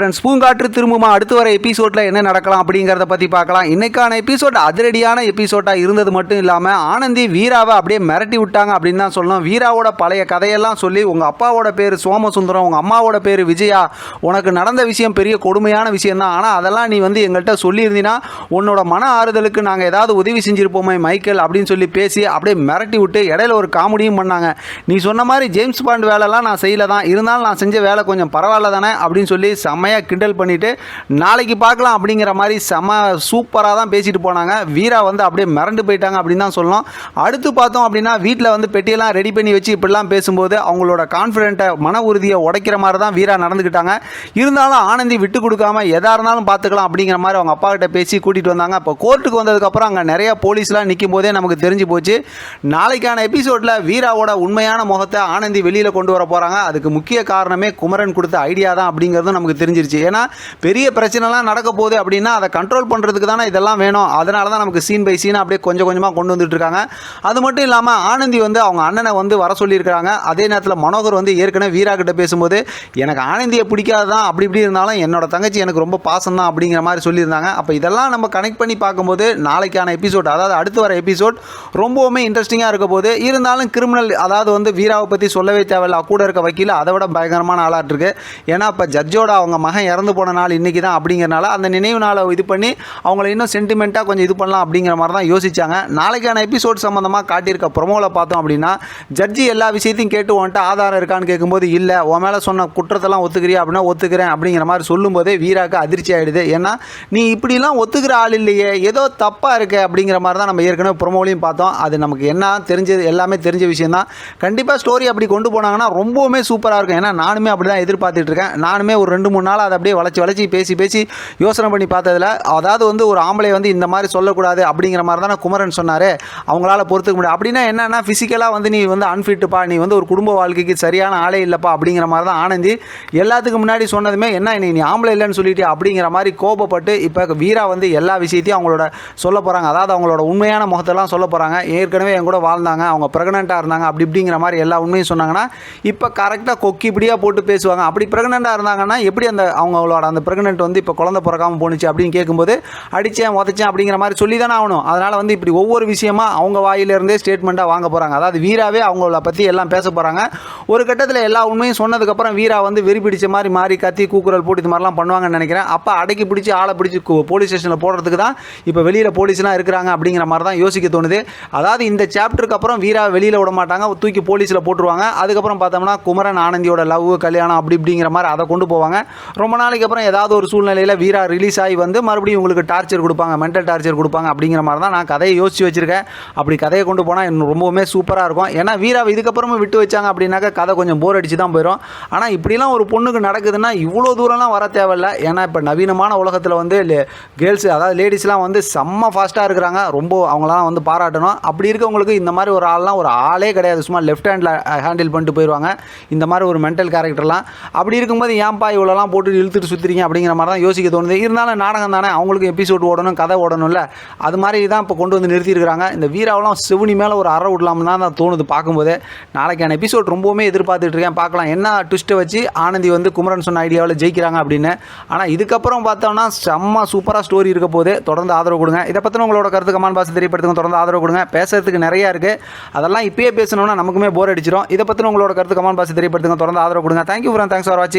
Friends, பூங்காற்று திரும்புமா அடுத்து வர எபிசோடில் என்ன நடக்கலாம் அப்படிங்கிறத பற்றி பார்க்கலாம். இன்றைக்கான எபிசோட் அதிரடியான எபிசோடாக இருந்தது மட்டும் இல்லாமல் ஆனந்தி வீராவை அப்படியே மிரட்டி விட்டாங்க அப்படின்னு தான் சொல்லணும். வீராவோட பழைய கதையெல்லாம் சொல்லி உங்கள் அப்பாவோட பேர் சோமசுந்தரம், உங்கள் அம்மாவோட பேர் விஜயா, உனக்கு நடந்த விஷயம் பெரிய கொடுமையான விஷயம் தான், ஆனால் அதெல்லாம் நீ எங்கள்கிட்ட சொல்லியிருந்தீங்கன்னா உன்னோட மன ஆறுதலுக்கு நாங்கள் ஏதாவது உதவி செஞ்சுருப்போமே மைக்கேல் அப்படின்னு சொல்லி பேசி அப்படியே மிரட்டி விட்டு இடையில ஒரு காமெடியும் பண்ணாங்க. நீ சொன்ன மாதிரி ஜேம்ஸ் பாண்ட் வேலைலாம் நான் செய்யல தான், இருந்தாலும் நான் செஞ்ச வேலை கொஞ்சம் பரவாயில்ல தானே அப்படின்னு சொல்லி செம்மையாக கிண்டல் பண்ணிவிட்டு நாளைக்கு பார்க்கலாம் அப்படிங்கிற மாதிரி சூப்பராக தான் பேசிட்டு போனாங்க. வீரா அப்படியே மிரண்டு போயிட்டாங்க அப்படின்னு தான் சொல்லணும். அடுத்து பார்த்தோம் அப்படின்னா வீட்டில் பெட்டியெல்லாம் ரெடி பண்ணி வச்சு இப்படிலாம் பேசும்போது அவங்களோட கான்ஃபிடென்ட்டை மன உறுதியை உடைக்கிற மாதிரி தான் வீரா நடந்துக்கிட்டாங்க. இருந்தாலும் ஆனந்தி விட்டு கொடுக்காம எதாக இருந்தாலும் பார்த்துக்கலாம் அப்படிங்கிற மாதிரி அவங்க அப்பா கிட்ட பேசி கூட்டிகிட்டு வந்தாங்க. இப்போ கோர்ட்டுக்கு வந்ததுக்கப்புறம் அங்கே நிறைய போலீஸ்லாம் நிற்கும் போதே நமக்கு தெரிஞ்சு போச்சு நாளைக்கான எபிசோடில் வீராவோட உண்மையான முகத்தை ஆனந்தி வெளியில் கொண்டு வர போகிறாங்க. அதுக்கு முக்கிய காரணமே குமரன் கொடுத்த ஐடியா தான் அப்படிங்கிறதும் நமக்கு தெரிஞ்சிருச்சு. ஏன்னா பெரிய பிரச்சனைலாம் நடக்க போகுது அப்படின்னா அதை கண்ட்ரோல் பண்ணுறதுக்கு தானே இதெல்லாம் வேணும். அதனால தான் நமக்கு சீன் பை சீன் அப்படியே கொஞ்சம் கொஞ்சமாக கொண்டு வந்துட்டு இருக்காங்க. அது மட்டும் இல்லாமல் ஆனந்தி அவங்க அண்ணனை வர சொல்லியிருக்காங்க. அதே நேரத்தில் மனோகர் ஏற்கனவே வீரா கிட்ட பேசும்போது எனக்கு ஆனந்தியை பிடிக்காதான் அப்படி இப்படி இருந்தாலும் என்னோட தங்கச்சி எனக்கு ரொம்ப பாசம் தான் அப்படிங்கிற மாதிரி சொல்லியிருந்தாங்க. அப்போ இதெல்லாம் நம்ம கனெக்ட் பண்ணி பார்க்கும்போது நாளைக்கான எபிசோட், அதாவது அடுத்து வர எபிசோட் ரொம்பவுமே இன்ட்ரெஸ்டிங்காக இருக்க போது. இருந்தாலும் கிரிமினல், அதாவது வீராவை பற்றி சொல்லவே தேவையில்லை, கூட இருக்க வக்கீல் அதை விட பயங்கரமான ஆளாட்டு இருக்கு. ஏன்னா இப்போ ஜட்ஜோட அவங்க மகன் இறந்து போன நாள் இன்றைக்கி தான் அப்படிங்கிறனால அந்த நினைவு நாளை இது பண்ணி அவங்கள இன்னும் சென்டிமெண்ட்டாக கொஞ்சம் இது பண்ணலாம் அப்படிங்கிற மாதிரி தான் யோசிச்சாங்க. நாளைக்கான எபிசோட் சம்மந்தமாக காட்டியிருக்க ப்ரொமோவில் பார்த்தோம் அப்படின்னா ஜட்ஜி எல்லா விஷயத்தையும் கேட்டு வந்துட்டு ஆதாரம் இருக்கான்னு கேட்கும்போது இல்லை, உன் மேலே சொன்ன குற்றத்தெல்லாம் ஒத்துக்கிறியா அப்படின்னா ஒத்துக்கிறேன் அப்படிங்கிற மாதிரி சொல்லும்போதே வீராக்கு அதிர்ச்சி ஆகிடுது. ஏன்னா நீ இப்படிலாம் ஒத்துக்கிற ஆள் இல்லையே, ஏதோ தப்பாக இருக்கு அப்படிங்கிற மாதிரி தான் நம்ம ஏற்கனவே ப்ரொமோலையும் பார்த்தோம். அது நமக்கு என்ன தெரிஞ்சது, எல்லாமே தெரிஞ்ச விஷயம் தான். கண்டிப்பாக ஸ்டோரி அப்படி கொண்டு போனாங்கன்னா ரொம்பவுமே சூப்பராக இருக்கும். ஏன்னா நானுமே அப்படி தான் எதிர்பார்த்துட்டு இருக்கேன். நானுமே ஒரு 2-3 நாள் அதை அப்படியே வளைச்சி பேசி யோசனை பண்ணி பார்த்ததில், அதாவது ஒரு ஆம்பளை இந்த மாதிரி சொல்லக்கூடாது அப்படிங்கிற மாதிரி தானே குமரன் சொன்னார், அவங்களால பொறுத்துக்க முடியாது. அப்படின்னா என்னன்னா ஃபிசிக்கலாக நீ அன்ஃபிட்டுப்பா, நீ ஒரு குடும்ப வாழ்க்கைக்கு சரியான ஆளே இல்லைப்பா அப்படிங்கிற மாதிரி தான் ஆனந்தி எல்லாத்துக்கு முன்னாடி சொன்னதுமே, என்ன நீ ஆம்பளை இல்லைன்னு சொல்லிட்டு அப்படிங்கிற மாதிரி கோபப்பட்டு இப்போ வீரா எல்லா விஷயத்தையும் அவங்களோட சொல்ல போகிறாங்க. அதாவது அவங்களோட உண்மையான முகத்தெல்லாம் சொல்ல போகிறாங்க. ஏற்கனவே என் கூட வாழ்ந்தாங்க, அவங்க ப்ரெக்னெண்ட்டாக இருந்தாங்க அப்படி இப்படிங்கிற மாதிரி எல்லா உண்மையும் சொன்னாங்கன்னா இப்போ கரெக்டாக கொக்கிப்படியாக போட்டு பேசுவாங்க. அப்படி ப்ரெக்னெண்ட்டாக இருந்தாங்கன்னா எப்படி அவங்களோட அந்த ப்ரெக்னென்ட் இப்போ குழந்தை பிறக்காமல் போணுச்சு அப்படின்னு கேட்கும்போது அடித்தேன் உதச்சேன் அப்படிங்கிற மாதிரி சொல்லி தானே ஆகணும். அதனால் இப்படி ஒவ்வொரு விஷயமா அவங்க வாயிலிருந்தே ஸ்டேட்மெண்ட்டாக வாங்க போகிறாங்க. அதாவது வீராவே அவங்கள பற்றி எல்லாம் பேச போகிறாங்க. ஒரு கட்டத்தில் எல்லா உண்மையும் சொன்னதுக்கப்புறம் வீரா வெறி பிடிச்ச மாதிரி மாறி கத்தி கூக்குரல் போட்டு இது மாதிரிலாம் பண்ணுவாங்கன்னு நினைக்கிறேன். அப்போ அடக்கி பிடிச்சி ஆளை பிடிச்சி போலீஸ் ஸ்டேஷனில் போடுறதுக்கு தான் இப்போ வெளியில் போலீஸ்லாம் இருக்கிறாங்க அப்படிங்கிற மாதிரி தான் யோசிக்க தோணுது. அதாவது இந்த சாப்டருக்கு அப்புறம் வீரா வெளியில் விட மாட்டாங்க, தூக்கி போலீஸில் போட்டுருவாங்க. அதுக்கப்புறம் பார்த்தோம்னா குமரன் ஆனந்தியோட லவ் கல்யாணம் அப்படி இப்படிங்கிற மாதிரி அதை கொண்டு போவாங்க. ரொம்ப நாளைக்கு அப்புறம் ஏதாவது ஒரு சூழ்நிலையில் வீரா ரிலீஸ் ஆகி மறுபடியும் உங்களுக்கு டார்ச்சர் கொடுப்பாங்க, மென்டல் டார்ச்சர் கொடுப்பாங்க அப்படிங்கிற மாதிரி தான் நான் கதையை யோசிச்சு வச்சிருக்கேன். அப்படி கதையை கொண்டு போனால் இன்னும் ரொம்பவுமே சூப்பராக இருக்கும். ஏன்னா வீராவை இதுக்கப்புறமும் விட்டு வச்சாங்க அப்படின்னாக்கா கதை கொஞ்சம் போர் அடிச்சு தான் போயிடும். ஆனால் இப்படிலாம் ஒரு பொண்ணுக்கு நடக்குதுன்னா இவ்வளோ தூரம்லாம் வர தேவையில்லை. ஏன்னா இப்போ நவீனமான உலகத்தில் கேர்ள்ஸ், அதாவது லேடிஸ்லாம் செம்ம ஃபாஸ்ட்டாக இருக்கிறாங்க. ரொம்ப அவங்களாம் பாராட்டணும். அப்படி இருக்கவங்களுக்கு இந்த மாதிரி ஒரு ஆள்லாம் ஒரு ஆளே கிடையாது. சும்மா லெஃப்ட் ஹேண்டில் ஹேண்டில் பண்ணிட்டு போயிடுவாங்க இந்த மாதிரி ஒரு மென்டல் கேரக்டர்லாம். அப்படி இருக்கும்போது ஏன்பா இவ்வளோலாம் போட்டு இழுத்துட்டு சுற்றுறீங்க அப்படிங்கிற மாதிரி தான் யோசிக்க தோணுது. இருந்தாலும் நாடகம் தானே, அவங்களுக்கு எபிசோட் ஓடணும், கதை ஓடணும்ல, அது மாதிரி தான் இப்போ கொண்டு நிறுத்தியிருக்கிறாங்க. இந்த வீராவெல்லாம் செவுனி மேலே ஒரு அற விடலாம்னு தான் தோணுது பார்க்கும்போது. நாளைக்கான எபிசோட் ரொம்பவுமே எதிர்பார்த்துட்டு இருக்கேன். பார்க்கலாம் என்ன ட்விஸ்ட்டை வச்சு ஆனந்தி குமரன் சொன்ன ஐடியாவில் ஜெயிக்கிறாங்க அப்படின்னு. ஆனால் இதுக்கப்புறம் பார்த்தோம்னா செம்ம சூப்பராக ஸ்டோரி இருக்க போது. தொடர்ந்து ஆதரவு கொடுங்க. இதை பற்றின உங்களோட கருத்து கமெண்ட் பாக்ஸ் தெரியப்படுத்துங்க. தொடர்ந்து ஆதரவு கொடுங்க. பேசுறதுக்கு நிறையா இருக்குது, அதெல்லாம் இப்பயே பேசணும்னா நமக்குமே போர் அடிச்சிடும். இதை பற்றின உங்களோட கருத்து கமெண்ட் பாக்ஸ் தெரியப்படுத்துங்க. தொடர்ந்து ஆதரவு கொடுங்க. தேங்க்யூ ஃபார் வாட்சிங்.